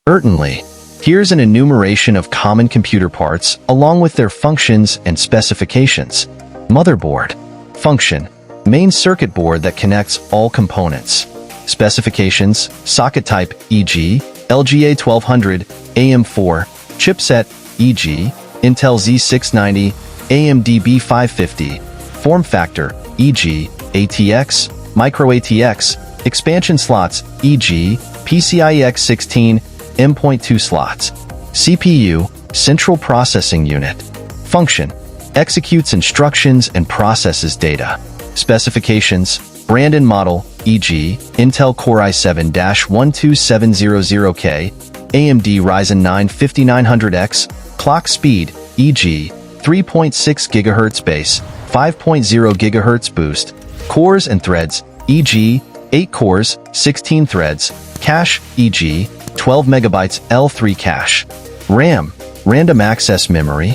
Certainly. Here's an enumeration of common computer parts along with their functions and specifications. Motherboard. Function: main circuit board that connects all components. Specifications: socket type, e.g., LGA 1200, AM4, chipset, e.g., Intel Z690, AMD B550, form factor, e.g., ATX, micro ATX, expansion slots, e.g., PCIe X16, M.2 slots. CPU, central processing unit. Function: executes instructions and processes data. Specifications: brand and model, e.g., Intel Core i7-12700K, AMD Ryzen 9 5900X, clock speed, e.g., 3.6 GHz base, 5.0 GHz boost, cores and threads, e.g., 8 cores, 16 threads, cache, e.g., 12 MB L3 cache. RAM, random access memory.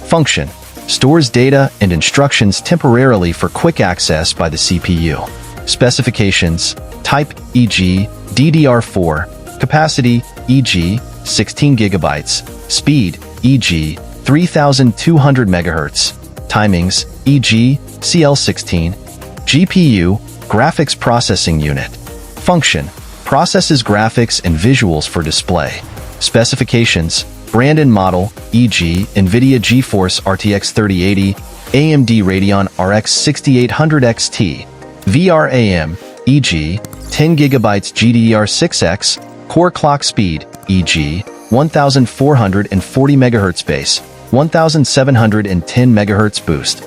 Function: stores data and instructions temporarily for quick access by the CPU. Specifications: type, e.g., DDR4, capacity, e.g., 16 GB, speed, e.g., 3200 MHz, timings, e.g., CL16, GPU, graphics processing unit. Function: processes graphics and visuals for display. Specifications: brand and model, e.g., NVIDIA GeForce RTX 3080, AMD Radeon RX 6800 XT, VRAM, e.g., 10 GB GDDR6X, core clock speed, e.g., 1440 MHz base, 1710 MHz boost.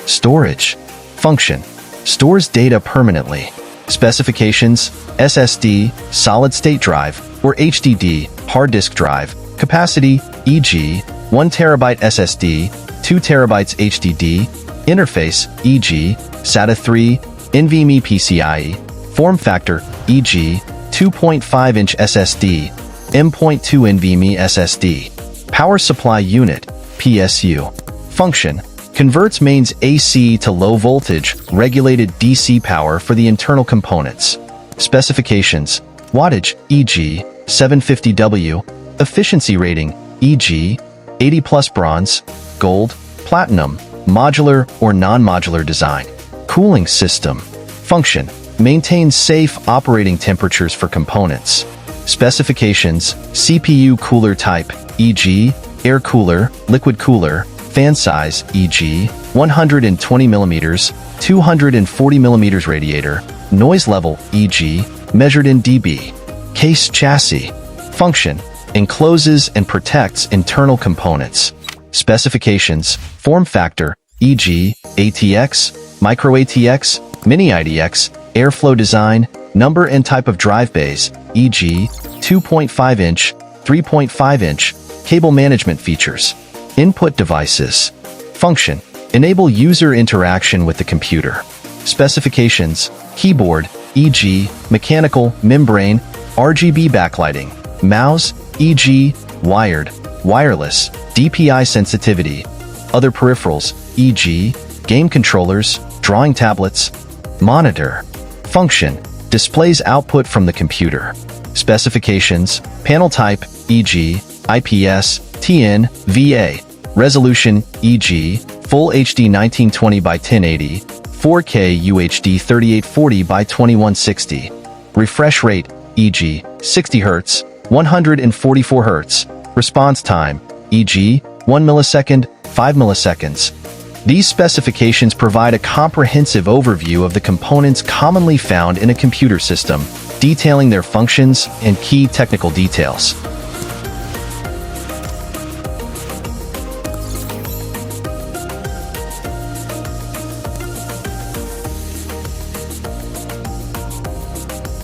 Storage. Function: stores data permanently. Specifications: SSD, solid-state drive, or HDD, hard disk drive, capacity, e.g., 1 TB SSD, 2 TB HDD, interface, e.g., SATA 3, NVMe PCIe, form factor, e.g., 2.5-inch SSD, M.2 NVMe SSD. Power supply unit, PSU. Function: converts mains AC to low voltage, regulated DC power for the internal components. Specifications: wattage, e.g., 750W, efficiency rating, e.g., 80 plus bronze, gold, platinum, modular or non-modular design. Cooling system. Function: maintains safe operating temperatures for components. Specifications: CPU cooler type, e.g., air cooler, liquid cooler, fan size, e.g., 120 mm, 240 mm radiator, noise level, e.g., measured in dB. Case chassis. Function: encloses and protects internal components. Specifications: form factor, e.g., ATX, micro ATX, mini IDX, airflow design, number and type of drive bays, e.g., 2.5-inch, 3.5-inch, cable management features. Input devices. Function: enable user interaction with the computer. Specifications: keyboard, e.g., mechanical, membrane, RGB backlighting, mouse, e.g., wired, wireless, DPI sensitivity. Other peripherals, e.g., game controllers, drawing tablets. Monitor. Function: displays output from the computer. Specifications: panel type, e.g., IPS, TN, VA. Resolution, e.g., Full HD 1920 by 1080, 4K UHD 3840 by 2160. Refresh rate, e.g., 60 Hz, 144 Hz. Response time, e.g., 1 millisecond, 5 milliseconds. These specifications provide a comprehensive overview of the components commonly found in a computer system, detailing their functions and key technical details.